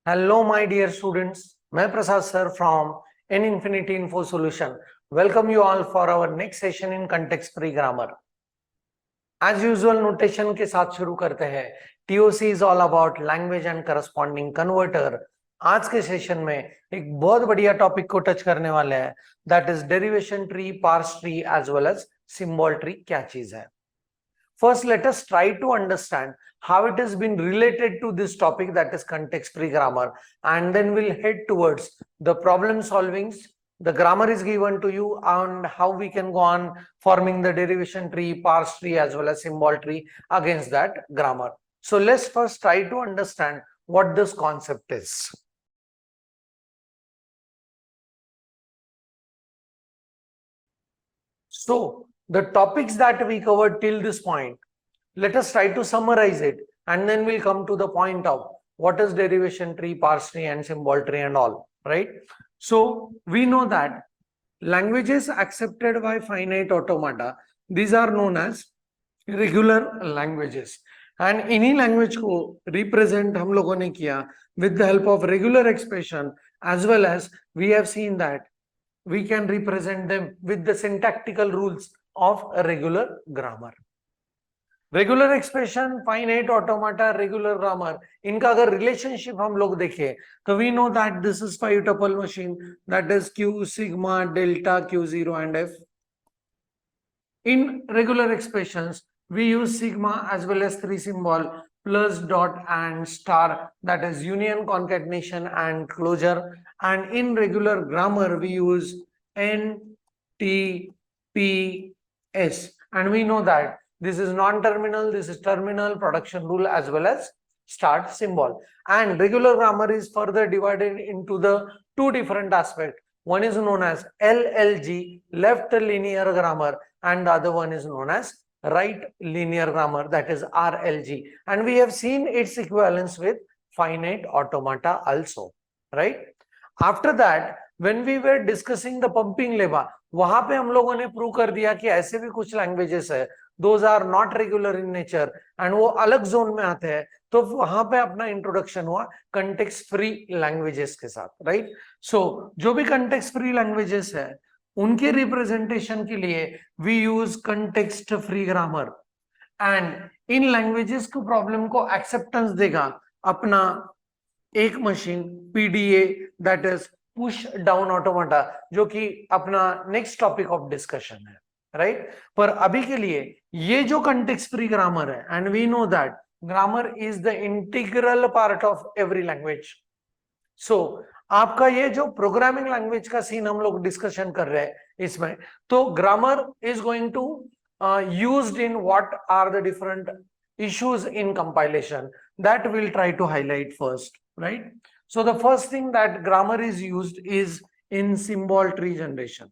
Hello, my dear students. मैं प्रसाद sir from N Infinity Info Solution. Welcome you all for our next session in context free grammar. As usual, notation के साथ शुरू करते हैं. TOC is all about language and corresponding converter. आज के session में एक बहुत बढ़िया टॉपिक को टच करने वाले हैं. That is derivation tree, parse tree as well as symbol tree. क्या चीज है? First, let us try to understand how it has been related to this topic, that is context free grammar, and then we'll head towards the problem solvings. The grammar is given to you and how we can go on forming the derivation tree, parse tree as well as symbol tree against that grammar. So let's first try to understand what this concept is. So the topics that we covered till this point, let us try to summarize it, and then we'll come to the point of what is derivation tree, parse tree and symbol tree and all, right? So we know that languages accepted by finite automata, these are known as regular languages, and इन्हीं language को represent हम लोगों ने किया with the help of regular expression, as well as we have seen that we can represent them with the syntactical rules of a regular grammar. Regular expression, finite automata, regular grammar, इनका अगर relationship हम लोग देखें तो we know that this is 5 tuple machine, that is Q sigma delta Q0 and F. In regular expressions we use sigma as well as 3 symbol plus dot and star, that is union, concatenation and closure. And in regular grammar we use N, T, P, S, and we know that this is non-terminal, this is terminal, production rule as well as start symbol. And regular grammar is further divided into the two different aspects. One is known as LLG, left linear grammar, and the other one is known as right linear grammar, that is RLG. And we have seen its equivalence with finite automata also, right? After that, when we were discussing the pumping leva, वहां पे हम लोगों ने prove कर दिया कि ऐसे भी कुछ लैंग्वेजेस है, those are not regular in nature and वो अलग जोन में आते हैं. तो वहां पे अपना इंट्रोडक्शन हुआ कंटेक्स्ट फ्री लैंग्वेजेस के साथ, राइट? सो जो भी कंटेक्स्ट फ्री लैंग्वेजेस है उनके रिप्रेजेंटेशन के लिए we use context free grammar. And इन लैंग्वेजेस को प्रॉब्लम को एक्सेप्टेंस देगा अपना एक machine PDA, that is push down automata, जो कि अपना नेक्स्ट टॉपिक ऑफ डिस्कशन है, राइट? पर अभी के लिए ये जो कंटेक्स्ट फ्री ग्रामर है, and we know that grammar is the integral part of every language. So आपका ये जो प्रोग्रामिंग लैंग्वेज का सीन हम लोग डिस्कशन कर रहे हैं इसमें, तो grammar is going to used in what are the different issues in compilation that we'll try to highlight first, right? So the first thing that grammar is used is in symbol tree generation.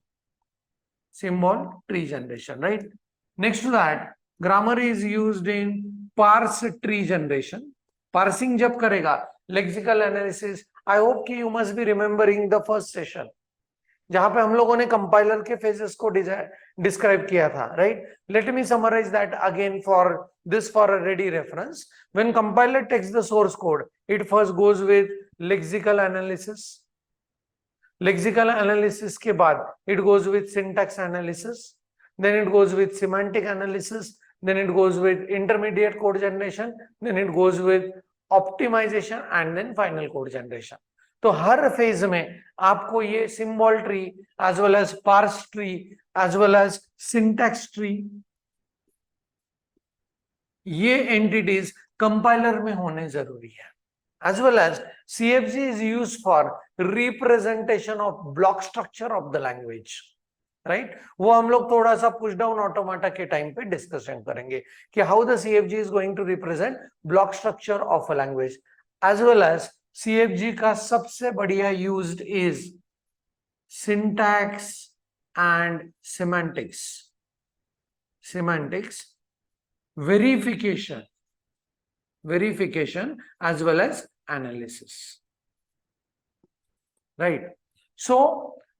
Symbol tree generation, right? Next to that, grammar is used in parse tree generation. Parsing जब करेगा, lexical analysis, I hope कि you must be remembering the first session जहां पे हम लोगों ने compiler के phases को डिस्क्राइब किया था, right? Let me summarize that again for this for a ready reference. When compiler takes the source code, it first goes with lexical analysis. Lexical analysis के बाद it goes with syntax analysis, then it goes with semantic analysis, then it goes with intermediate code generation, then it goes with optimization and then final code generation. तो हर phase में आपको ये symbol tree as well as parse tree as well as syntax tree, ये entities compiler में होने जरूरी है. As well as CFG is used for representation of block structure of the language, right? वो हम लोग थोड़ा सा पुश डाउन ऑटोमाटा के टाइम पे डिस्कशन करेंगे कि how the CFG is going to represent block structure of a language. As well as CFG का सबसे बढ़िया used is syntax and semantics. Semantics, verification as well as analysis, right? So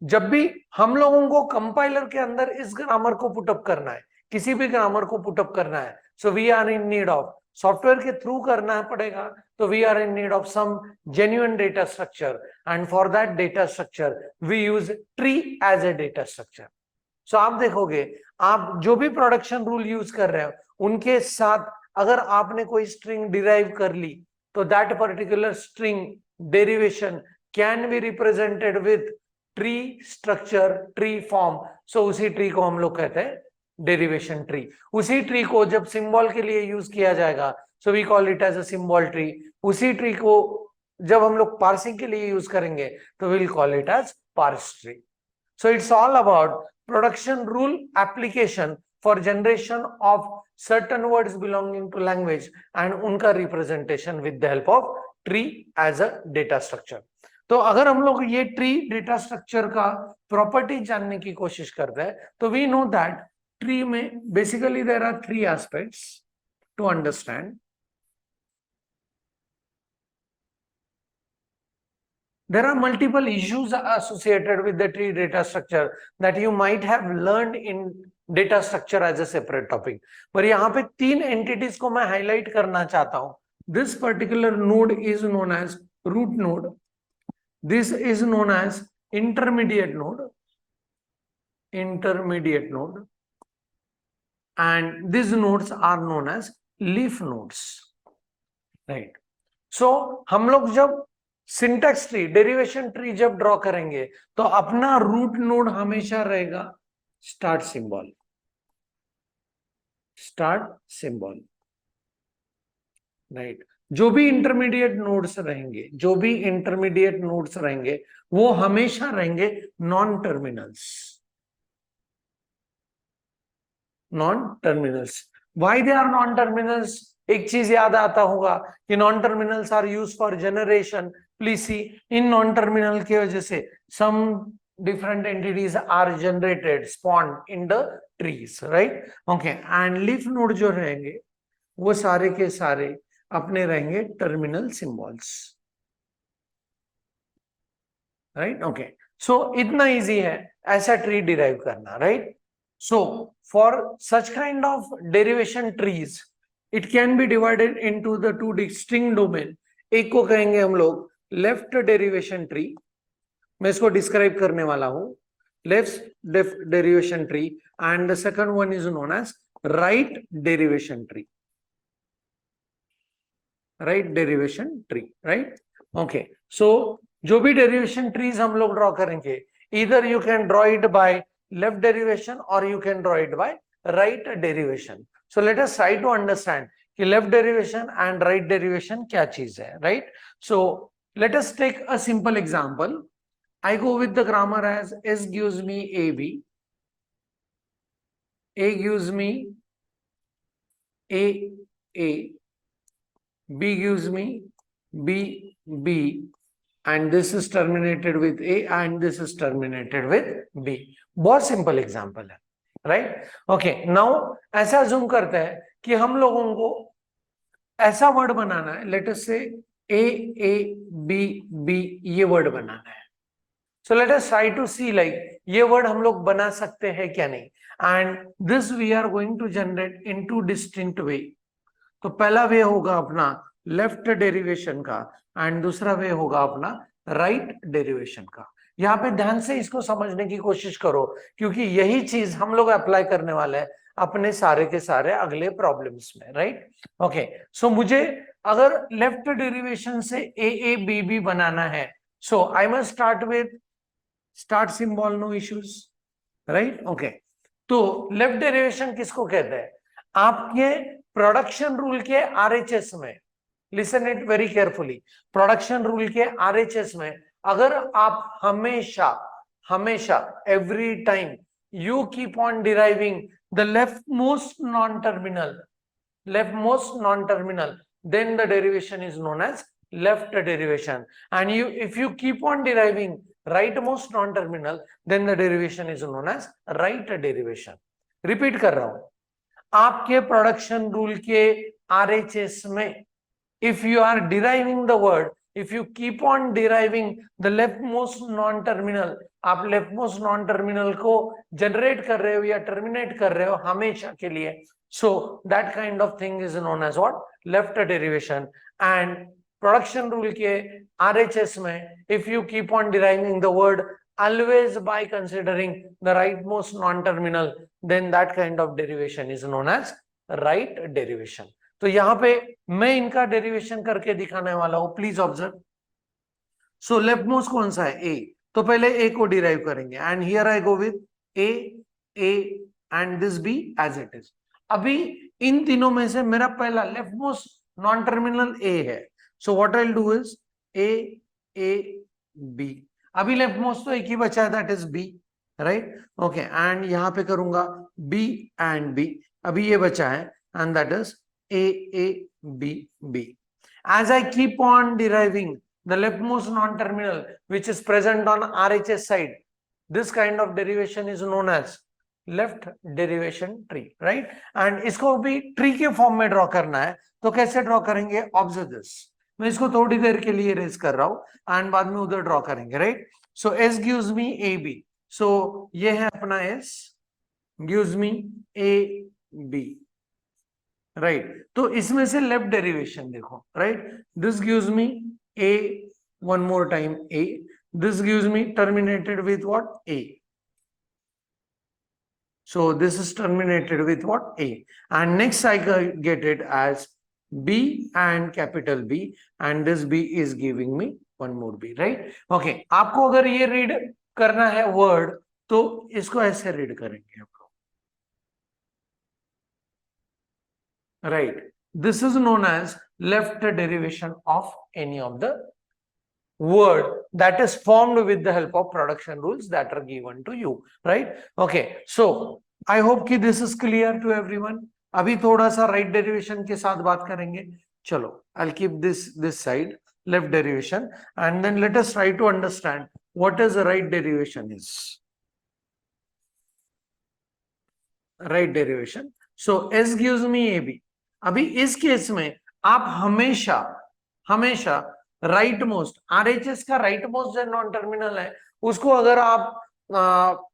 जब भी हम लोगों को कंपाइलर के अंदर इस ग्रामर को पुटअप करना है, किसी भी ग्रामर को पुटअप करना है, so we are in need of software के थ्रू करना पड़ेगा, तो we are in need of some genuine data structure, and for that data structure we use tree as a data structure. So आप देखोगे, आप जो भी प्रोडक्शन रूल यूज कर रहे हो उनके साथ अगर आपने कोई स्ट्रिंग डिराइव कर ली, तो that particular string derivation can be represented with tree structure, tree form. So उसी ट्री को हम लोग कहते हैं डेरिवेशन ट्री. उसी ट्री को जब सिंबल के लिए यूज किया जाएगा, so we call it as a symbol tree. उसी ट्री को जब हम लोग पार्सिंग के लिए यूज करेंगे, तो will call it as parse tree. So it's all about production rule application for generation of certain words belonging to language and उनका representation with the help of tree as a data structure. तो अगर हम लोग ये tree data structure का property जानने की कोशिश करते हैं, तो वी नो दैट ट्री में basically there are 3 aspects to understand. There are multiple issues associated with the tree data structure that you might have learned in data structure as a separate topic. पर यहाँ पे 3 entities को मैं highlight करना चाहता हूँ. This particular node is known as root node. This is known as intermediate node. Intermediate node. And these nodes are known as leaf nodes. Right. So हम लोग जब सिंटैक्स ट्री, डेरिवेशन ट्री जब draw करेंगे, तो अपना root node हमेशा रहेगा start symbol. Start symbol, right. जो भी इंटरमीडिएट नोड्स रहेंगे, जो भी इंटरमीडिएट नोड्स रहेंगे, वो हमेशा रहेंगे non terminals. Non terminals. Why they are non terminals? एक चीज याद आता होगा कि non terminals are used for generation. Please see, इन नॉन टर्मिनल की वजह से some different entities are generated, spawned in the trees, right. Okay. And leaf node जो रहेंगे वो सारे के सारे अपने रहेंगे terminal symbols, right. Okay. So इतना इजी है ऐसा ट्री डिराइव करना, right. So for such kind of derivation trees it can be divided into the 2 distinct domain. एक को कहेंगे हम लोग लेफ्ट डेरिवेशन ट्री. मैं इसको डिस्क्राइब करने वाला हूं. Left derivation tree and the second one is known as right derivation tree. Right derivation tree, right. Okay. So जो भी डेरिवेशन ट्रीज हम लोग ड्रॉ करेंगे, इधर you can draw it by left derivation और you can draw it by right derivation. So let us try to understand कि left derivation and right derivation क्या चीज है, right. So let us take a simple example. I go with the grammar as S gives me AB, A gives me A, B gives me B, and this is terminated with A and this is terminated with B. बहुत simple example है, right? Okay, now ऐसा assume करते हैं कि हम लोगों को ऐसा वर्ड बनाना है. Let us say A B B ये वर्ड बनाना है. So let us try to see like ये वर्ड हम लोग बना सकते हैं क्या नहीं. And this we are going to generate in 2 distinct way. तो पहला वे होगा अपना लेफ्ट डेरिवेशन का एंड दूसरा वे होगा अपना राइट डेरिवेशन का. यहाँ पे ध्यान से इसको समझने की कोशिश करो, क्योंकि यही चीज हम लोग अप्लाई करने वाले हैं अपने सारे के सारे अगले प्रॉब्लम्स में, राइट. ओके. सो मुझे अगर लेफ्ट डेरिवेशन से ए बी बी बनाना है, so I must start with start symbol, no issues, right. Okay. तो लेफ्ट डेरिवेशन किसको कहते हैं? आपके प्रोडक्शन रूल के आरएचएस में, listen it very carefully, production rule के आरएचएस में अगर आप हमेशा every time you keep on deriving the leftmost non-terminal, then the derivation is known as left derivation. And if you keep on deriving rightmost non-terminal, then the derivation is known as right derivation. Repeat कर रहा हूं. आपके production rule के RHS में if you are deriving the word, if you keep on deriving the leftmost non-terminal, आप leftmost non terminal को generate कर रहे हो या टर्मिनेट कर रहे हो हमेशा के लिए, So that kind of thing is known as what? Left derivation. And production rule के RHS में, if you keep on deriving the word always by considering the rightmost non-terminal, then that kind of derivation is known as right derivation. तो यहाँ पे मैं इनका derivation करके दिखाने वाला हूं, please observe. So left most कौन सा है? ए. तो पहले ए को डिराइव करेंगे and here I go with A and this B as it is. अभी इन तीनों में से मेरा पहला left most non terminal A है. So what I will do is A B. अभी लेफ्ट मोस्ट तो एक ही बचा है, that is B, right? Okay, and यहां पे करूंगा बी एंड बी. अभी ये बचा है and that is A, B, B. As I keep on deriving the leftmost non-terminal which is present on RHS side, this kind of derivation is known as left derivation tree, right? And इसको भी tree के form में draw करना है, तो कैसे draw करेंगे? Observe this. मैं इसको थोड़ी देर के लिए रेज कर रहा हूं एंड बाद में उधर ड्रॉ करेंगे, right? So S gives me AB. So ये है अपना S gives me AB. Right तो इसमें से लेफ्ट डेरिवेशन देखो, right? This gives me A, one more time A. This gives me terminated with what? A. So this is terminated with what? A. And next I get it as B and capital B and this B is giving me one more B, right? Okay, आपको अगर ये read करना है word तो इसको ऐसे read करेंगे. Right. This is known as left derivation of any of the word that is formed with the help of production rules that are given to you. Right. Okay. So I hope कि this is clear to everyone. अभी थोड़ा सा right derivation के साथ बात करेंगे. चलो, I'll keep this side, left derivation, and then let us try to understand what is the right derivation is. Right derivation. So S gives me AB. अभी इस केस में आप हमेशा राइट मोस्ट, आरएचएस का राइट मोस्ट जो non terminal है उसको अगर आप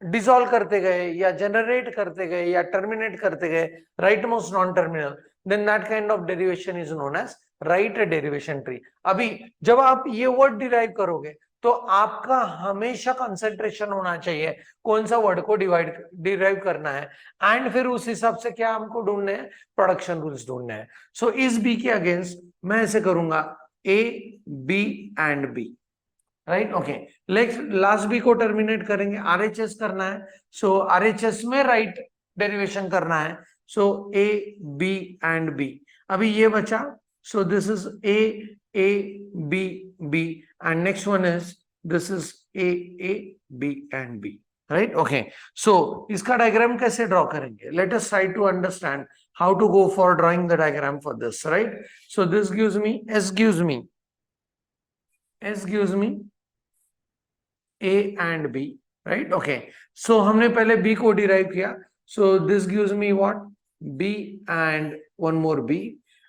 डिसॉल्व करते गए या जनरेट करते गए या टर्मिनेट करते गए right most non terminal, then that kind of derivation is known as right derivation tree. अभी जब आप ये वर्ड डिराइव करोगे तो आपका हमेशा कंसंट्रेशन होना चाहिए कौन सा वर्ड को डिराइव करना है, एंड फिर उस हिसाब से क्या हमको ढूंढने हैं? प्रोडक्शन रूल्स ढूंढने हैं. सो इस बी के अगेंस्ट मैं ऐसे करूंगा A, B and B, right? Okay, last B को टर्मिनेट करेंगे, आरएचएस करना है. सो आरएचएस में राइट डेरिवेशन करना है. So A, B and B. अभी ये बचा. So this is A, B, B, and next one is this is A, B and B, right? Okay, so इसका डायग्राम कैसे ड्रॉ करेंगे? Let us try to understand how to go for drawing the diagram for this, right? So this gives me S gives me A and B, right? Okay, so हमने पहले B को derive किया. So this gives me what? B and one more B.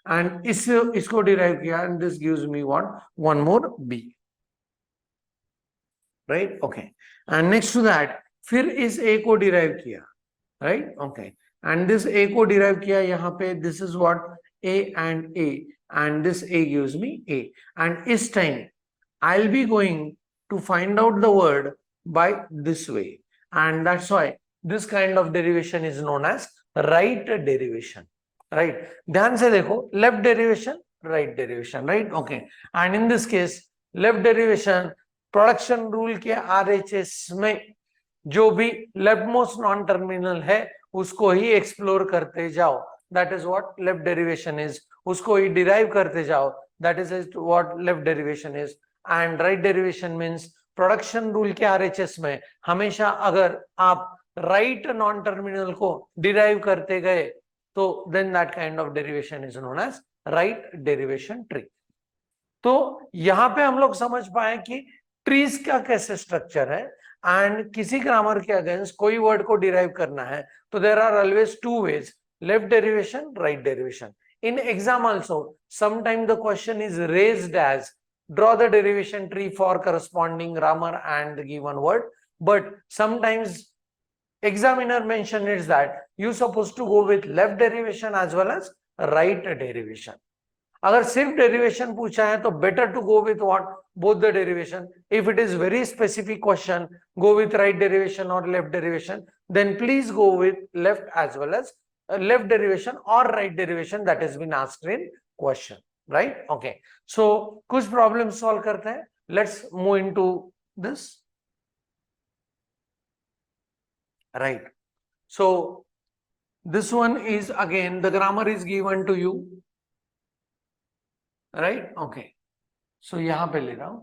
And इसको derive किया and this gives me what? One more B, right? Okay, and next to that फिर इस A को derive किया, right? Okay, and this A को derive किया यहाँ पे. This is what? A and this A gives me A, and इस time I'll be going to find out the word by this way, and that's why this kind of derivation is known as right derivation. Right, ध्यान से देखो, left derivation, right derivation, right? Okay, and in this case left derivation production rule के RHS में जो भी left most non terminal है उसको ही explore करते जाओ, that is what left derivation is. उसको ही डिराइव करते जाओ, that is what left derivation is. And right derivation means production rule के आरएचएस में हमेशा अगर आप राइट नॉन टर्मिनल को डिराइव करते गए तो then that kind of derivation is known as right derivation tree. तो यहां पे हम लोग समझ पाए कि ट्रीज का कैसे स्ट्रक्चर है, एंड किसी ग्रामर के अगेंस्ट कोई वर्ड को डिराइव करना है तो there are always two ways, left derivation, right derivation. In exam also sometime the question is raised as draw the derivation tree for corresponding grammar and the given word, but sometimes examiner mentioned is that you supposed to go with left derivation as well as right derivation. अगर सिर्फ derivation पूछा है तो better to go with what, both the derivation. If it is very specific question, go with right derivation और left derivation, then please go with left as well as left derivation और right derivation that is been asked in question, right. Okay, so कुछ problem solve करते हैं. Let's move into this, right. So this one is again the grammar is given to you, right? Okay, so yahan pe le raha hu.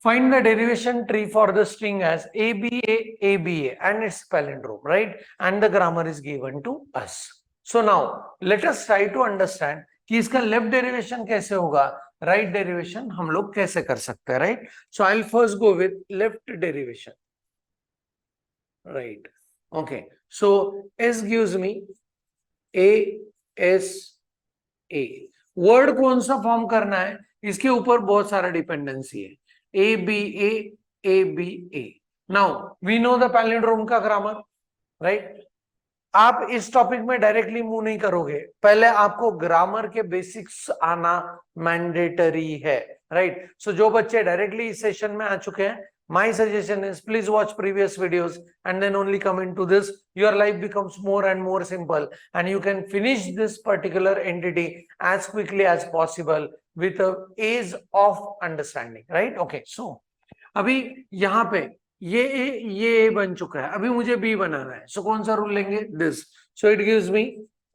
Find the derivation tree for the string as ABA ABA and its palindrome, right? And the grammar is given to us. So now let us try to understand कि इसका left derivation कैसे होगा, right derivation हम लोग कैसे कर सकते हैं, right. So I will first go with left derivation, right. Okay, so S gives me A S A. Word कौन सा फॉर्म करना है, इसके ऊपर बहुत सारा डिपेंडेंसी है. A B A A B A. Now we know the palindrome का ग्रामर, राइट. आप इस टॉपिक में डायरेक्टली मूव नहीं करोगे, पहले आपको ग्रामर के बेसिक्स आना मैंडेटरी है, राइट. सो जो बच्चे डायरेक्टली इस सेशन में आ चुके हैं, my suggestion is please watch previous videos and then only come into this. Your life becomes more and more simple and you can finish this particular entity as quickly as possible with a ease of understanding, right? Okay, so अभी यहाँ पे ये बन चुका है, अभी मुझे B बनाना है. सो कौन सा रूल लेंगे, this. So it gives me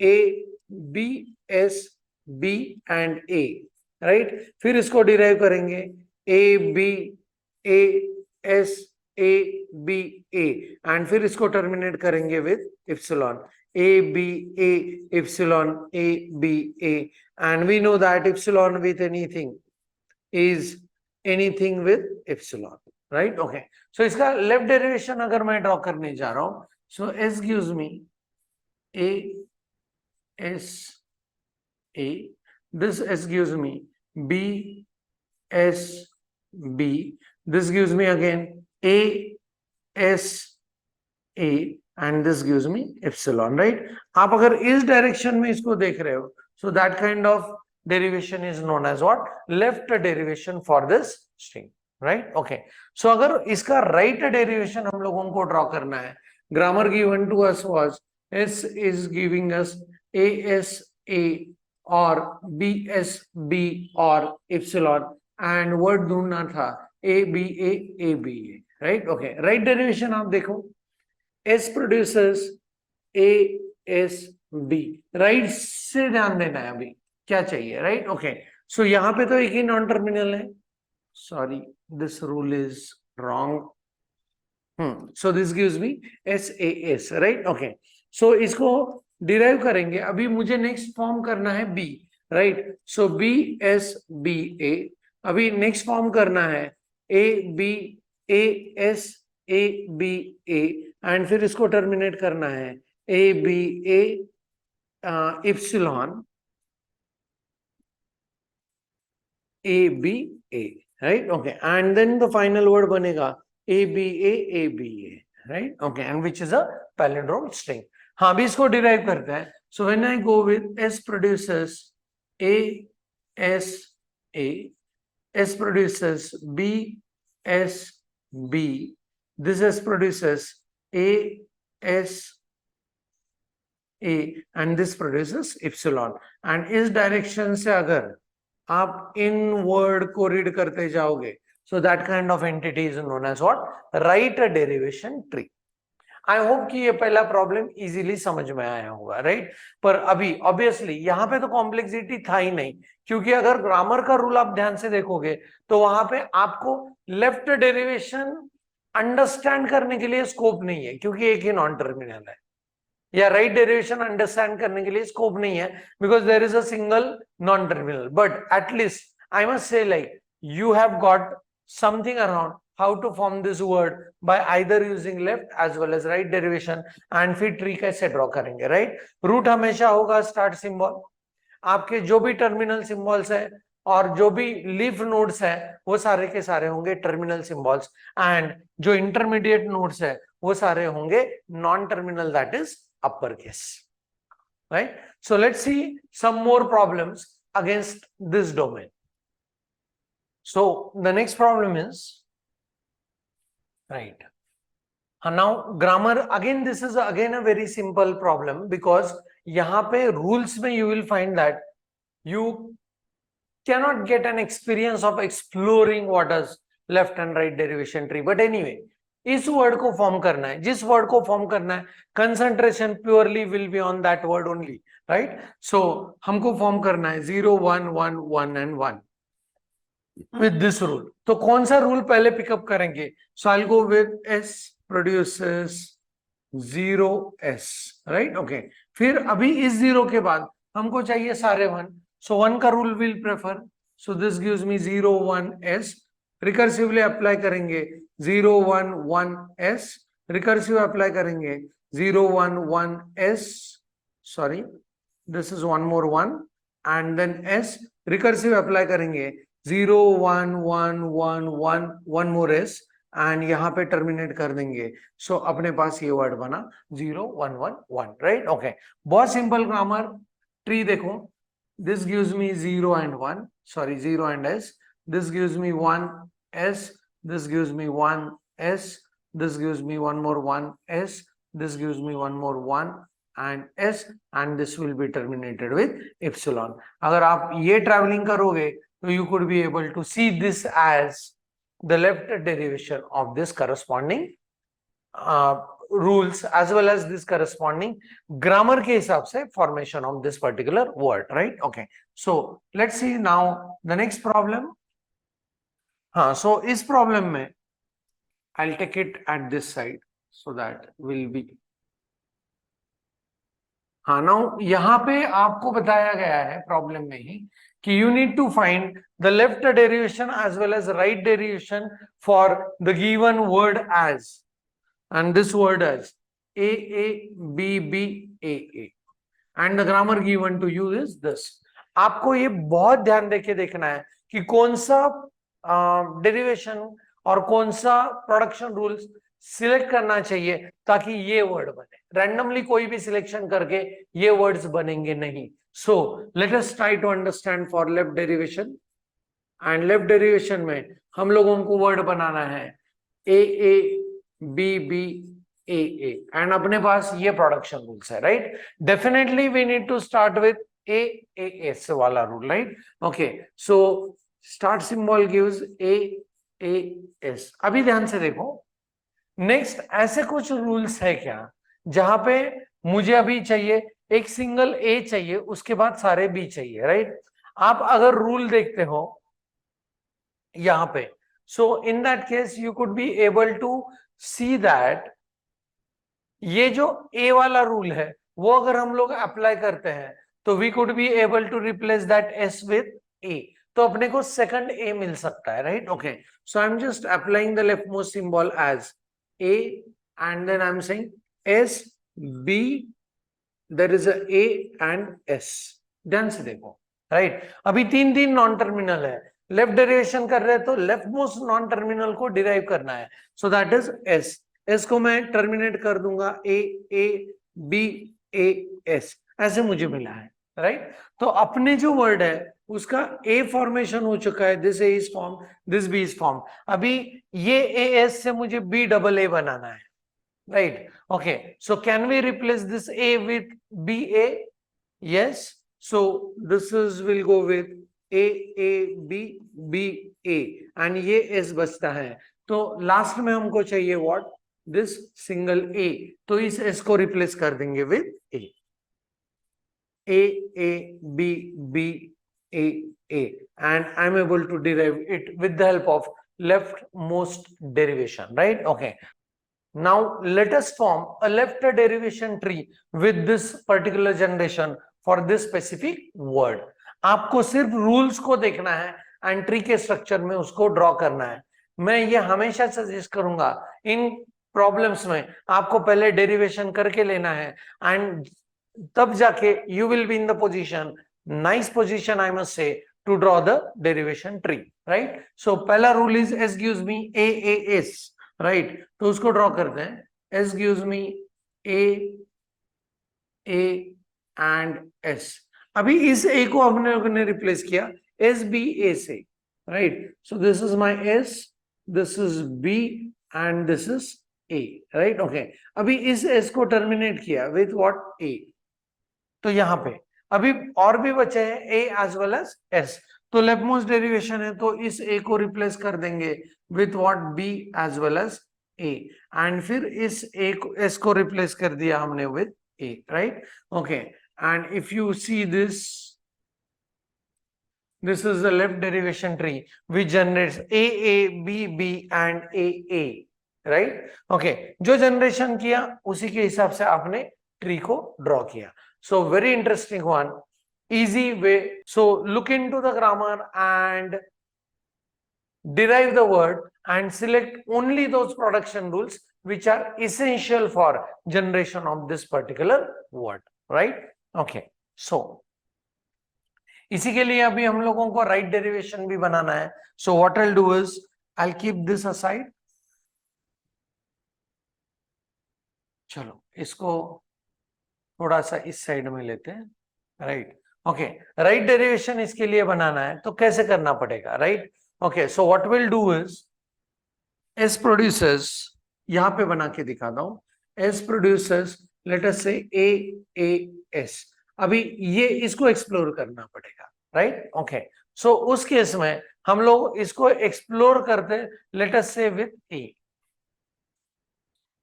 A B S B and A, right? फिर इसको डिराइव करेंगे A B A S A B A and फिर इसको टर्मिनेट करेंगे with epsilon. A B A epsilon A B A and we know that epsilon with anything is anything with epsilon, right? Okay, so इसका left derivation अगर मैं draw करने जा रहा हूं, so S gives me A S A, this S gives me B S B, this gives me again A S A and this gives me epsilon, right? आप अगर इस डायरेक्शन में इसको देख रहे हो, so that kind of derivation is known as what, left derivation for this string, right? Okay, so अगर इसका right derivation हम लोगों को ड्रॉ करना है, grammar given to us was S is giving us A S A or B S B or epsilon and word ढूंढना था A B A A B A, right? Okay, right derivation आप देखो, S produces A S B, right से ध्यान देना है, अभी क्या चाहिए, right? Okay, so यहाँ पे तो एक ही नॉन टर्मिनल है, sorry this rule is wrong. So this gives me S A S, right? Okay, so इसको डिराइव करेंगे, अभी मुझे नेक्स्ट फॉर्म करना है B, right? So B S B A, अभी नेक्स्ट फॉर्म करना है A B A S A B A and फिर इसको टर्मिनेट करना है A B A epsilon A B A, right? Okay, and then the final word बनेगा A B A A B A, right? Okay, and which is a palindrome string. हाँ, अभी इसको derive करते हैं. So when I go with S produces A S A, S produces B S B, this S produces A S A and this produces epsilon. and इस direction से अगर आप इन word को रीड करते जाओगे, so that kind of entity is known as what, right derivation tree. I hope कि ये पहला प्रॉब्लम इजीली समझ में आया होगा, राइट. पर अभी ऑब्वियसली यहाँ पे तो कॉम्प्लेक्सिटी था ही नहीं, क्योंकि अगर ग्रामर का रूल आप ध्यान से देखोगे तो वहां पे आपको लेफ्ट डेरिवेशन अंडरस्टैंड करने के लिए स्कोप नहीं है, क्योंकि एक ही नॉन टर्मिनल है. या राइट डेरिवेशन अंडरस्टैंड करने के लिए स्कोप नहीं है, because there is a single non terminal. But at least I must say like you have got something around how to form this word by either using left as well as right derivation. and फिर tree कैसे draw करेंगे, right. Root हमेशा होगा start symbol, आपके जो भी terminal symbols है और जो भी लीफ नोड्स है वो सारे के सारे होंगे टर्मिनल सिंबल्स, एंड जो इंटरमीडिएट नोड्स है वो सारे होंगे non terminal, that is upper case, right? So let's see some more problems against this domain. So the next problem is, right, now grammar, again this is again a very simple problem, because यहाँ पे rules में you will find that you cannot get an experience of exploring what is left and right derivation tree. But anyway, इस word को form करना है, जिस word को form करना है, concentration purely will be on that word only, right? So हमको form करना है 0 1 1 1 and 1 with this rule. तो कौन सा रूल पहले पिकअप करेंगे? So I'll go with S produces 0S, right? Okay. फिर अभी इस 0 के बाद हमको चाहिए सारे 1. So 1 का rule will prefer. So this gives me 0 1 S. Recursively apply करेंगे 0 1 1 S. रिकर्सिव अप्लाई करेंगे 0 1 1 S. Sorry, this is one more 1 and then S. Recursive apply करेंगे 0 1 1 1 1 1 more S and यहाँ पे टर्मिनेट कर देंगे. सो अपने पास ये वर्ड बना 0 1 1 1, राइट? ओके, बहुत सिंपल ग्रामर ट्री देखो. This gives me 0 and 1, sorry 0 and S. This gives me 1 S. This gives me 1 S. This gives me one more 1 S. This gives me one more 1 and S and this will be terminated with epsilon. अगर आप ये travelling करोगे so you could be able to see this as the left derivation of this corresponding rules as well as this corresponding grammar के हिसाब से formation of this particular word, right? Okay, so let's see now the next problem. हाँ, so इस problem में I'll take it at this side so that will be. हाँ, now यहाँ पे आपको बताया गया है प्रॉब्लम में ही कि you need to find the left derivation as well as right derivation for the given word as, and this word as A B B A and the grammar given to you is this. आपको ये बहुत ध्यान देके देखना है कि कौन सा डेरिवेशन और कौन सा प्रोडक्शन रूल्स सिलेक्ट करना चाहिए ताकि ये वर्ड बने. रैंडमली कोई भी सिलेक्शन करके ये वर्ड्स बनेंगे नहीं. So let us try to understand for left derivation. And left derivation में हम लोगों को वर्ड बनाना है A B B A and अपने पास ये प्रोडक्शन रूल्स है, right? Definitely we need to start with A S वाला rule, right? Okay, so start symbol gives A S. अभी ध्यान से देखो, नेक्स्ट ऐसे कुछ रूल्स है क्या जहां पे मुझे अभी चाहिए एक सिंगल ए चाहिए, उसके बाद सारे बी चाहिए, राइट? आप अगर रूल देखते हो यहां पे, so in that case you could be able to see that ये जो ए वाला रूल है वो अगर हम लोग अप्लाई करते हैं तो we could be able to replace that S with A, तो अपने को सेकंड ए मिल सकता है, right? Okay, so I am just applying the left most symbol as A and then I'm saying S B, there is a A and S. ध्यान से देखो, right? अभी तीन नॉन टर्मिनल है, लेफ्ट डेरिवेशन कर रहे हैं तो लेफ्ट मोस्ट नॉन टर्मिनल को डिराइव करना है. सो दैट इज S. S को मैं टर्मिनेट कर दूंगा A B A S, ऐसे मुझे मिला है, राइट? तो अपने जो वर्ड है उसका A फॉर्मेशन हो चुका है, this A is form, this B is form. अभी ये AS से मुझे B डबल A बनाना है, right? Okay, so can we replace this A विथ BA? Yes, so this is will go with A B B A and ये S बचता है. तो लास्ट में हमको चाहिए व्हाट? दिस सिंगल A, तो इस S को रिप्लेस कर देंगे with A B B A and I'm able to derive it with the help of leftmost derivation, right? Okay, now let us form a left derivation tree with this particular generation for this specific word. आपको सिर्फ rules को देखना है and tree के structure में उसको draw करना है. मैं ये हमेशा सजेस्ट करूंगा इन प्रॉब्लम्स में आपको पहले डेरिवेशन करके लेना है एंड तब जाके you will be in the position, nice position I must say, to draw the derivation tree, right? So पहला rule is S gives me AS, right? तो उसको ड्रॉ करते हैं. S gives me A and S. अभी इस A को हमने लोगों ने रिप्लेस किया S B A से, right? So this is my S, this is B and this is A, right? Okay, अभी इस S को टर्मिनेट किया विथ व्हाट? A. तो यहाँ पे अभी और भी बचे हैं A as well as S. तो लेफ्टमोस्ट डेरिवेशन है, तो इस A को रिप्लेस कर देंगे with what? B as well as A. And फिर इस A को, S को रिप्लेस कर दिया हमने with A, right? Okay, and if you see this, this is the left derivation tree which generates A, A, B, B and A, A, right? Okay, जो generation किया उसी के हिसाब से आपने ट्री को ड्रॉ किया. So very interesting one, easy way. So look into the grammar and derive the word and select only those production rules which are essential for generation of this particular word, right? Okay, so इसी के लिए अभी हम लोगों को right derivation भी बनाना है. So what I will do is I will keep this aside. चलो इसको थोड़ा सा इस साइड में लेते हैं, राइट? ओके, राइट डेरिवेशन इसके लिए बनाना है तो कैसे करना पड़ेगा, right? Okay, so what will do is S produces, यहां पे बना के दिखाता हूं. S produces, लेट अस से AAS. अभी ये इसको एक्सप्लोर करना पड़ेगा, राइट? ओके, सो उस केस में हम लोग इसको एक्सप्लोर करते, लेट अस से with A.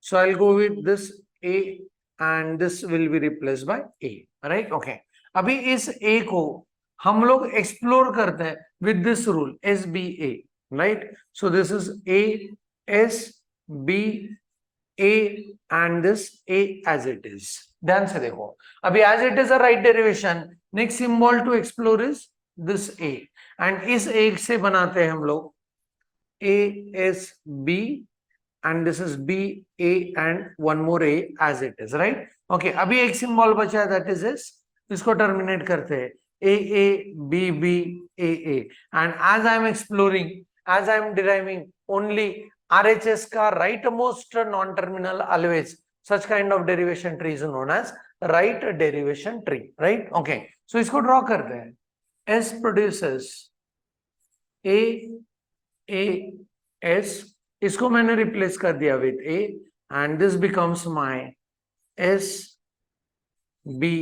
So I'll go with this A and this will be replaced by A, right? Okay, अभी इस A को हम लोग एक्सप्लोर करते हैं with this rule SBA, right? So this is A, S, B, A and this A as it is. ध्यान से देखो, अभी as it is a right derivation, next symbol to explore is this A and इस A से बनाते हैं हम लोग A, S, B and this is B, A and one more A as it is, right? Okay, अभी एक symbol बचा है that is S, इसको terminate करते हैं A, A, B, B, A, A and as I am exploring, as I am deriving only RHS का rightmost non-terminal always, such kind of derivation tree is known as right derivation tree, right? Okay, so इसको draw करते हैं. S produces A, A, S, इसको मैंने replace कर दिया with A and this becomes my S, B,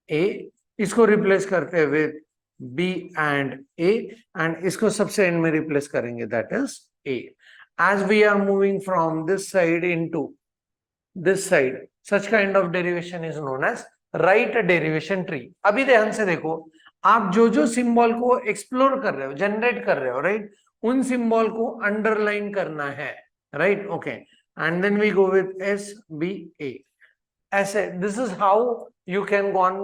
A. इसको replace करते हैं with B and A and इसको सबसे एंड में रिप्लेस करेंगे that is A. As we are moving from this side into this side, such kind of derivation is known as right derivation tree. अभी ध्यान से देखो, आप जो जो सिंबल को एक्सप्लोर कर रहे हो, जनरेट कर रहे हो, राइट? उन सिंबल को अंडरलाइन करना है, right? Okay, and then we go with S, B, A. ऐसे this is how you can go on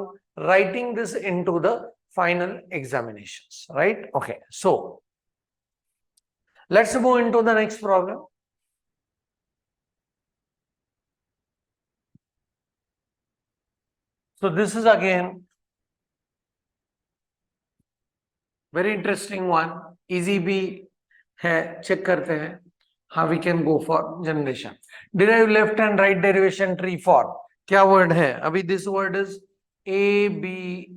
writing this into the final examinations, right? Okay, so let's move into the next problem. So this is again very interesting one, easy भी है, check करते हैं how we can go for generation. Derive left and right derivation tree for, क्या word है अभी? This word is A B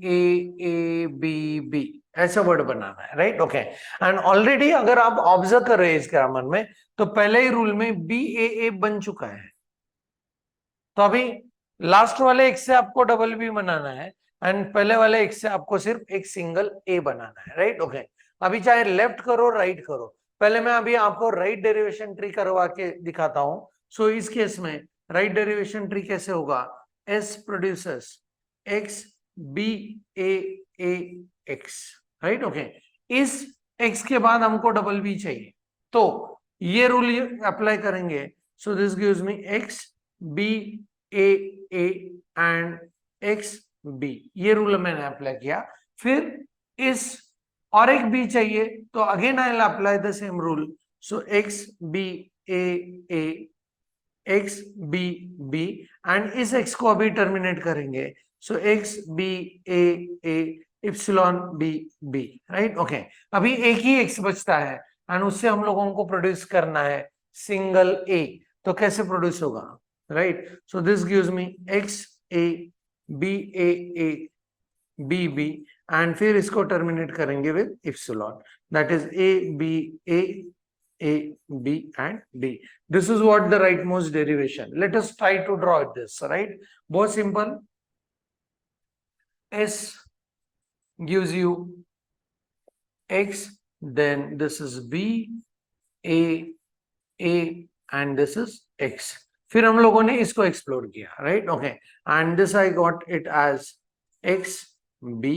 A A B B, ऐसा word बनाना है, right? Okay, and already अगर आप ऑब्जर्व कर रहे हैं इस ग्रामर में तो पहले ही रूल में B A A बन चुका है. तो अभी लास्ट वाले एक से आपको डबल B बनाना है एंड पहले वाले एक से आपको सिर्फ एक सिंगल A बनाना है, राइट? ओके, अभी चाहे लेफ्ट करो राइट करो, पहले मैं अभी आपको राइट डेरिवेशन ट्री करवा के दिखाता हूं. सो इस केस में राइट डेरिवेशन ट्री कैसे होगा? S producers X B A A X, right? Okay, इस X के बाद हमको डबल B चाहिए तो ये रूल अप्लाई करेंगे. सो this gives me X B A A and X B, ये रूल मैंने अप्लाई किया. फिर इस और एक B चाहिए तो again I will apply the same rule. So X B A A X B B and इस X को अभी टर्मिनेट करेंगे. सो X B A A epsilon B B, right? Okay, अभी एक ही X बचता है एंड उससे हम लोगों को प्रोड्यूस करना है सिंगल A. तो कैसे प्रोड्यूस होगा, right? So this gives me X A B A B B, and फिर इसको टर्मिनेट करेंगे with epsilon, that is A B and D. This is what the right most derivation. Let us try to draw this, right? बहुत simple. S gives you x, then this is b a and this is x. फिर हम लोगों ने इसको explore किया, right? Okay, and this I got it as x b.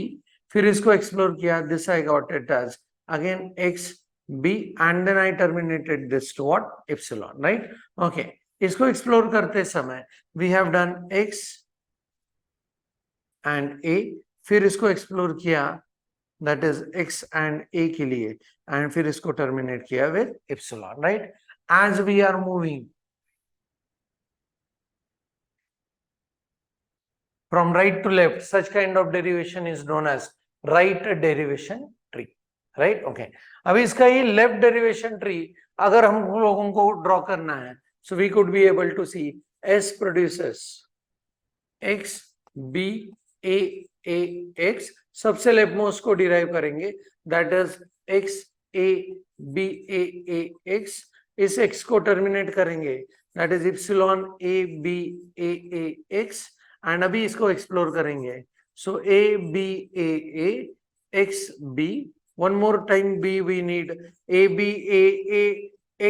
फिर इसको explore किया, this I got it as again x b, and then I terminated this to what, epsilon, right? Okay, इसको एक्सप्लोर करते समय we have done x and a, फिर इसको explore किया that is x and a के लिए, and फिर इसको टर्मिनेट किया with epsilon, right? As we are moving from right to left, such kind of derivation is known as right derivation tree, right? Okay, अभी इसका ये left derivation tree अगर हम लोगों को ड्रॉ करना है, so we could be able to see S produces x b a x. सबसे लेफ्ट मोस्ट को डिराइव करेंगे, that is x a b a x. इस x को टर्मिनेट करेंगे, that is epsilon a b a x, and अभी इसको explore करेंगे. सो a b a x b, one more time b we need a b a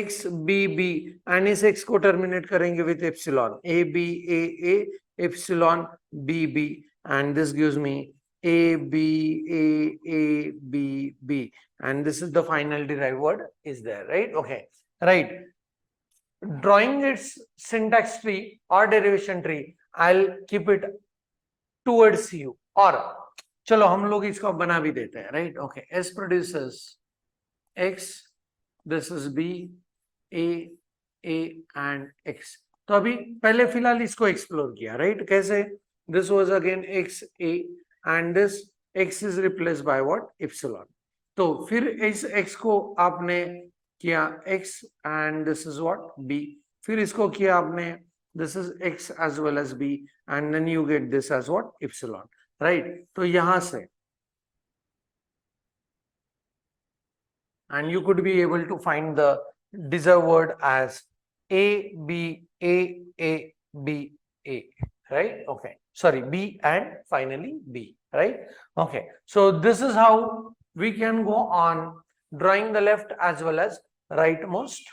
x b b, and इस x को terminate करेंगे with epsilon a b a epsilon b b, and this gives me a b b b, and this is the final derived word is there, right? Okay, right. Drawing its syntax tree or derivation tree, I'll keep it towards you, or चलो हम लोग इसको बना भी देते हैं, right? Okay, S produces x, this is b a and x. तो अभी पहले फिलहाल इसको एक्सप्लोर किया, राइट? कैसे? This was again x a, and this x is replaced by what? Epsilon. तो फिर इस x को आपने किया x, and this is what? b. फिर इसको किया आपने, this is x as well as b, and then you get this as what? Epsilon, right? तो यहां से, and you could be able to find the deserved word as a b a, right? Okay, sorry, b and finally b, right? Okay, so this is how we can go on drawing the left as well as rightmost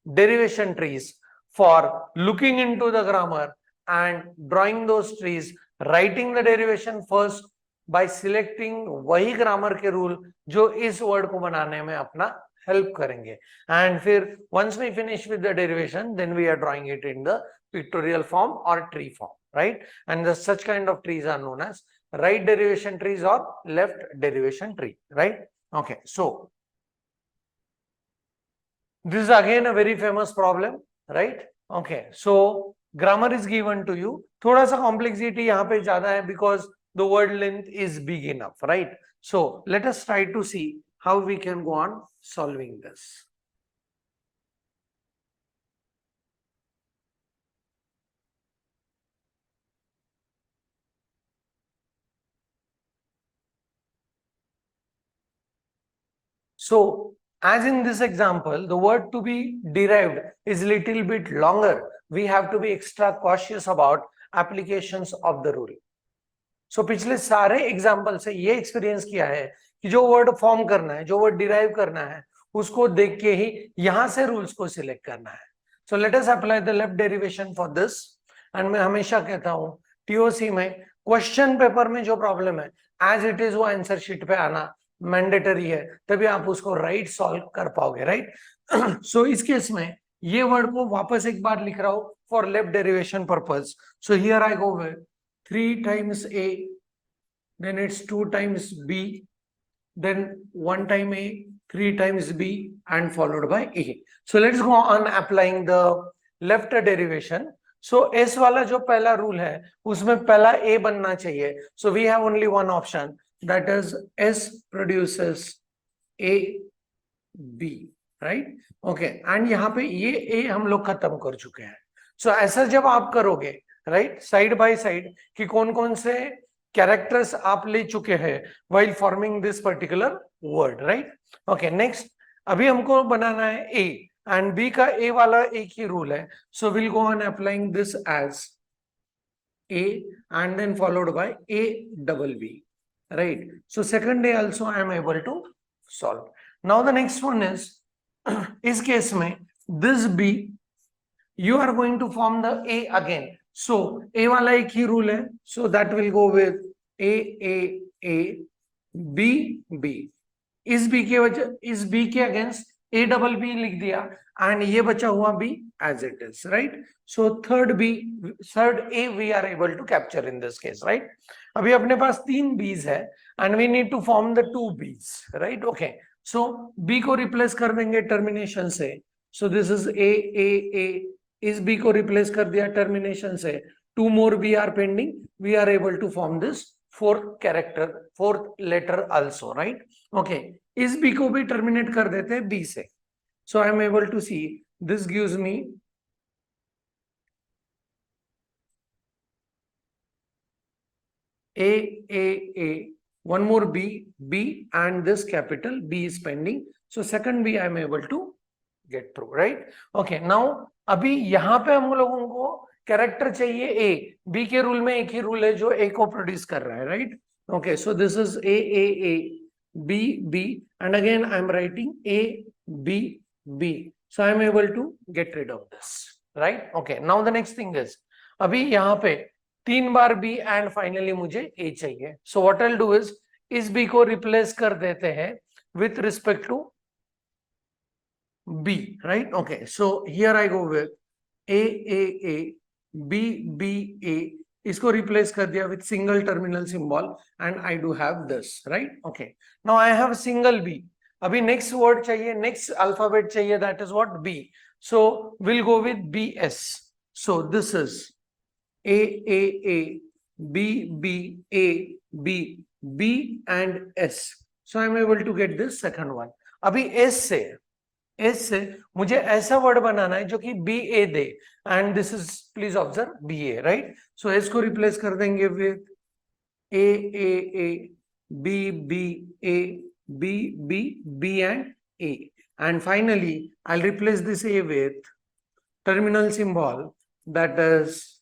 derivation trees for looking into the grammar and drawing those trees, writing the derivation first by selecting वही grammar के rule जो इस word को बनाने में अपना help करेंगे, and फिर once we finish with the derivation, then we are drawing it in the pictorial form or tree form, right? And the such kind of trees are known as right derivation trees or left derivation tree, right? Okay, so this is again a very famous problem, right? Okay, so grammar is given to you. थोड़ा सा complexity यहाँ पे ज़्यादा है because the word length is big enough, right? So let us try to see how we can go on solving this. So as in this example, the word to be derived is little bit longer. We have to be extra cautious about applications of the rule. So पिछले सारे example से ये experience किया है कि जो word form करना है, जो वर्ड डिराइव करना है, उसको देख के ही यहां से रूल्स को सिलेक्ट करना है. सो let us apply the left derivation for this. And मैं हमेशा कहता हूं टीओसी में क्वेश्चन पेपर में जो प्रॉब्लम है एज इट इज वो आंसर शीट पे आना मैंडेटरी है, तभी आप उसको राइट सॉल्व कर पाओगे, राइट? सो इस केस में ये वर्ड को वापस एक बार लिख रहा हूं for left derivation purpose. So here I go with 3 times a, then it's 2 times b, then 1 time a, 3 times b, and followed by a. So let's go on applying the left derivation. So s वाला जो पहला rule है उसमें पहला a बनना चाहिए. So we have only one option, that is s produces a b. Right okay and यहाँ पे ये ए हम लोग खत्म कर चुके हैं. सो ऐसा जब आप करोगे राइट साइड बाय साइड कि कौन कौन से कैरेक्टर्स आप ले चुके हैं while forming this particular word, right? Okay, next अभी हमको बनाना है A and B का A वाला एक ही रूल है. So we'll go on applying this as A and then followed by A double B, right? So second A also I am able to solve. Now the next one is इस case में this B you are going to form the A again. So A वाला एक ही rule है. So that will go with A B B. इस B के वजह इस B के अगेंस्ट A डबल B लिख दिया and ये बचा हुआ B as it is, right? So third A we are able to capture in this case, right? अभी अपने पास 3 B's है and we need to form the 2 B's, right? Okay. So B को replace कर देंगे termination से. So this is A. इस B को replace कर दिया टर्मिनेशन से. 2 more B are pending. We are able to form this fourth letter also, right? Okay. इस B को भी टर्मिनेट कर देते हैं B से. So I am able to see this gives me A. One more B and this capital B is pending. So second B I am able to get through, right? Okay. Now अभी यहाँ पे हम लोगों को character चाहिए A. B के rule में एक ही रूल है जो A को प्रोड्यूस कर रहा है, right? Okay. So this is A. B and again I am writing A B. So I am able to get rid of this, right? Okay. Now the next thing is अभी यहाँ पे 3 बार B and finally मुझे A चाहिए. So what I'll do is इस B को replace कर देते हैं with respect to B, right? Okay. So here I go with A B. इसको रिप्लेस कर दिया with single terminal symbol and I do have this, right? Okay. Now I have single B. अभी next word चाहिए, next alphabet चाहिए, that is what B. So we'll go with BS. So this is A B and S. So I am able to get this second one. अभी S से मुझे ऐसा word बनाना है जो कि BA they and this is please observe BA, right? So S को replace कर देंगे with A B and A and finally I'll replace this A with terminal symbol that is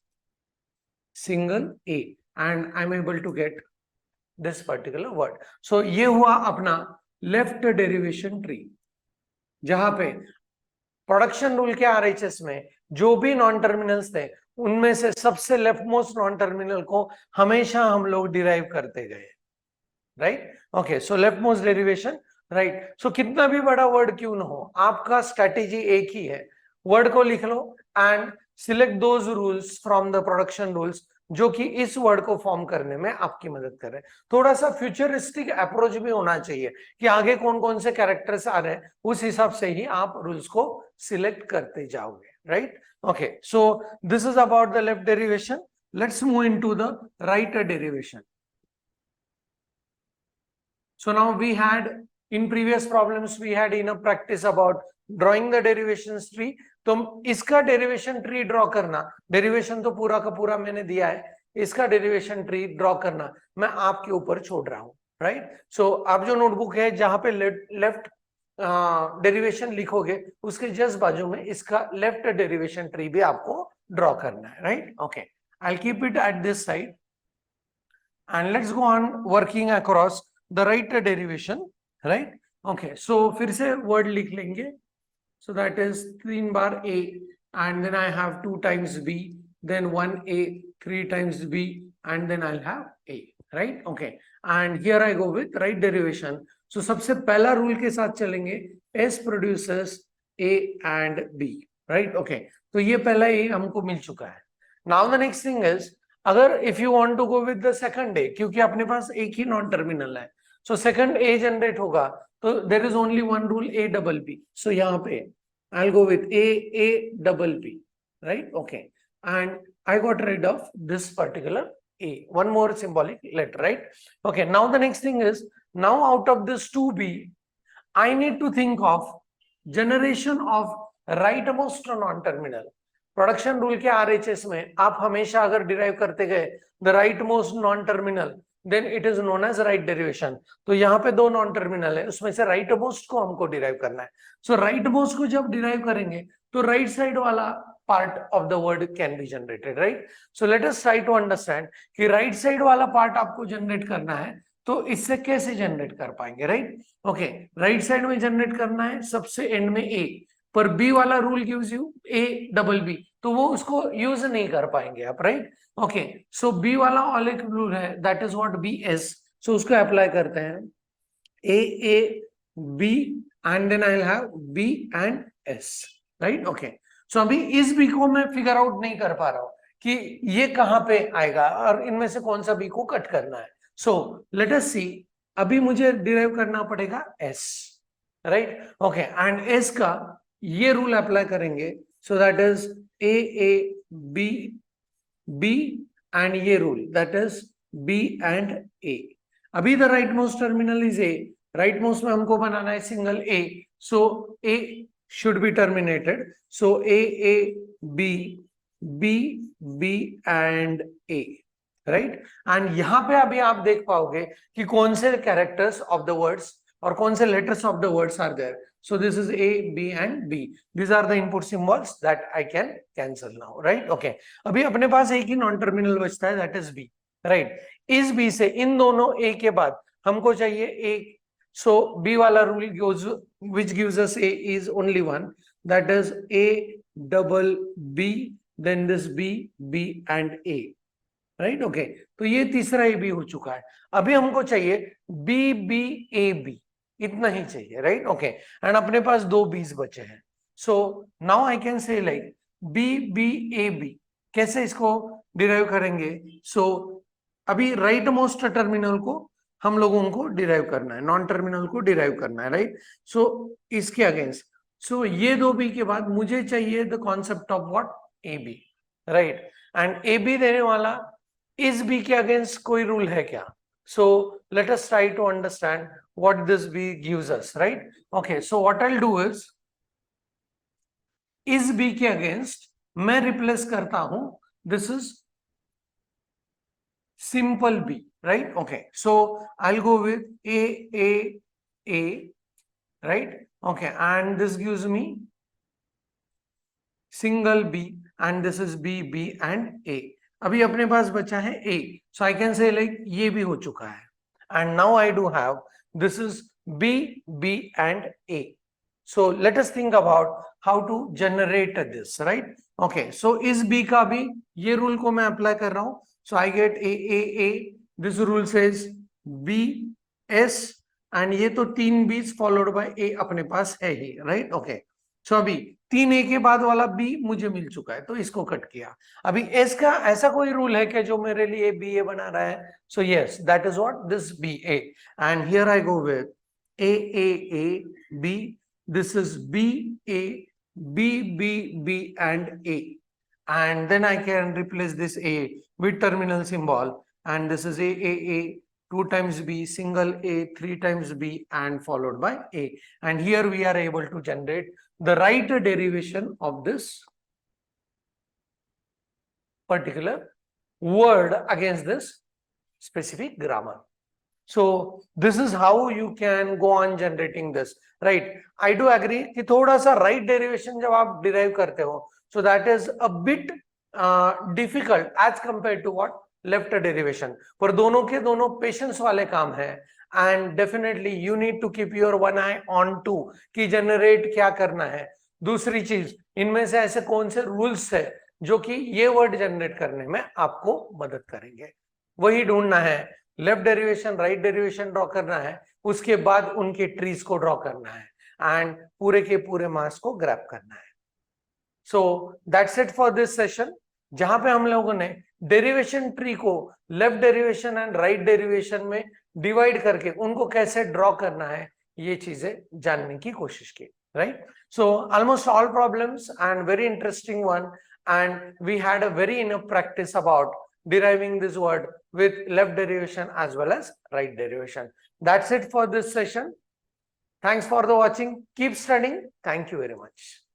single A and I'm able to get this particular word. So ये हुआ अपना left derivation tree जहां पे production rule के RHS में जो भी non terminals थे उनमें से सबसे लेफ्ट मोस्ट नॉन टर्मिनल को हमेशा हम लोग डिराइव करते गए, right? Okay. So left most derivation, right? So कितना भी बड़ा वर्ड क्यों ना हो आपका स्ट्रेटेजी एक ही है. वर्ड को लिख लो and select those rules from the production rules जो कि इस वर्ड को फॉर्म करने में आपकी मदद करे. थोड़ा सा फ्यूचरिस्टिक अप्रोच भी होना चाहिए कि आगे कौन कौन से कैरेक्टर्स आ रहे हैं उस हिसाब से ही आप रूल्स को सिलेक्ट करते जाओगे, right? Okay. So this is about the left derivation. Let's move into the right derivation. So now we had in previous problems we had enough practice about drawing the derivations tree. तो इसका derivation tree draw करना, derivation तो पूरा का पूरा मैंने दिया है, इसका डेरिवेशन ट्री ड्रॉ करना मैं आपके ऊपर छोड़ रहा हूं, राइट? सो आप जो नोटबुक है जहां पे लेफ्ट डेरिवेशन लिखोगे उसके जस्ट बाजू में इसका लेफ्ट डेरिवेशन ट्री भी आपको ड्रॉ करना है, right? Okay. I will keep it at this side and let's go on working across the right derivation, right? Okay. So फिर से word लिख लेंगे. So that is 3 bar A and then I have 2 times B, then 1 A, 3 times B and then I'll have A, right? Okay. And here I go with right derivation. So सबसे पहला rule के साथ चलेंगे. S produces A and B, right? Okay. तो ये पहला A हमको मिल चुका है. Now the next thing is अगर if you want to go with the second A क्योंकि अपने पास एक ही नॉन टर्मिनल है so second A जनरेट होगा तो there is only one rule A double B. So यहाँ पे I'll go with A double B, right? Okay. And I got rid of this particular A. One more symbolic letter, right? Okay. Now the next thing is now out of this 2B I need to think of generation of right most non terminal. Production rule के RHS में आप हमेशा अगर derive करते गए the right most non terminal, then it is known as right derivation. तो यहाँ पे दो नॉन टर्मिनल है, उसमें से राइट मोस्ट को हमको डिराइव करना है। सो राइट मोस्ट को जब डिराइव करेंगे तो राइट साइड वाला part of the word can be generated, right. So let us try to understand कि राइट साइड वाला पार्ट आपको जनरेट करना है, तो इससे कैसे जनरेट कर पाएंगे, राइट। ओके, राइट साइड में जनरेट करना है सबसे एंड में ए, पर बी वाला rule gives you A double B, तो वो उसको यूज नहीं कर पाएंगे आप, राइट। ओके, सो बी वाला ऑल एक रूल है, that is what B S. So उसको अप्लाई करते हैं, A B and then I will have B and S, right. Okay, so अभी इस बी को मैं फिगर आउट नहीं कर पा रहा हूं कि ये कहां पे आएगा और इनमें से कौन सा बी को कट करना है। सो लेट अस सी, अभी मुझे डिराइव करना पड़ेगा S, right. Okay, and S का ये रूल अप्लाई करेंगे, so that is A B B and ये rule that is B and A. अभी the right most terminal is A, right most में हमको बनाना है single A, so A should be terminated, so A B B B and A, right. And यहां पे अभी आप देख पाओगे कि कौन से कैरेक्टर्स ऑफ द वर्ड्स और कौन से letters of the words are there. So this is A, B and B. These are the input symbols that I can cancel now, right? Okay. अभी अपने पास एक ही नॉन टर्मिनल बचता है, that is B, right? इस B से इन दोनों A के बाद हमको चाहिए A. So B वाला rule goes, which gives us A is only one, that is A double B, then this B, B and A, right? Okay. तो ये तीसरा A B हो चुका है। अभी हमको चाहिए B B A B, इतना ही चाहिए, राइट। ओके, एंड अपने पास दो बीज बचे हैं, so now I can say like B B A B. कैसे इसको डिराइव करेंगे? सो अभी राइट मोस्ट टर्मिनल को हम लोगों को डिराइव करना है, नॉन टर्मिनल को डिराइव करना है, राइट। सो इसके अगेंस्ट, सो ये दो बी के बाद मुझे चाहिए the concept of what A B, right. And A B देने वाला इस बी के अगेंस्ट कोई रूल है क्या? So let us try to understand what this B gives us, right? Okay, so what I'll do is B के against मैं replace करता हूं, this is simple B, right? Okay, so I'll go with A, right? Okay, and this gives me single B, and this is B, B and A. अभी अपने पास बचा है A, so I can say like ये भी हो चुका है, and now I do have this is B, B and A. So let us think about how to generate this, right? Okay, so इस B का भी ये रूल को मैं अप्लाई कर रहा हूं, so I get A, this rule says B, S, and ये तो तीन B's followed by A अपने पास है ही, right? Okay, so अभी तीन ए के बाद वाला बी मुझे मिल चुका है, तो इसको कट किया। अभी एस का ऐसा कोई रूल है कि जो मेरे लिए बी ए बना रहा है? So yes, that is what this B A, and here I go with A B, this is B A B B B and A, and then I can replace this A with terminal symbol, and this is A, 2 times B, single A, 3 times B, and followed by A. And here we are able to generate the right derivation of this particular word against this specific grammar. So this is how you can go on generating this, right? I do agree कि थोड़ा सा right derivation जब आप derive करते हो, so that is a bit difficult as compared to what left derivation. पर दोनों के दोनों patience वाले काम है, and definitely you need to keep your one eye on to कि generate क्या करना है। दूसरी चीज, इनमें से ऐसे कौन से rules है जो कि ये word generate करने में आपको मदद करेंगे, वही ढूंढना है। Left derivation, right derivation draw करना है, उसके बाद उनके ट्रीज को ड्रॉ करना है, एंड पूरे के पूरे मार्क्स को ग्रैब करना है। So that's it for this session, जहां पे हम लोगों ने डेरिवेशन ट्री को left derivation and right derivation में डिवाइड करके उनको कैसे ड्रॉ करना है, ये चीजें जानने की कोशिश की, right. So almost all problems and very interesting one, and we had a very enough practice about deriving this word with left derivation as well as right derivation. That's it for this session. Thanks for the watching. Keep studying. Thank you very much.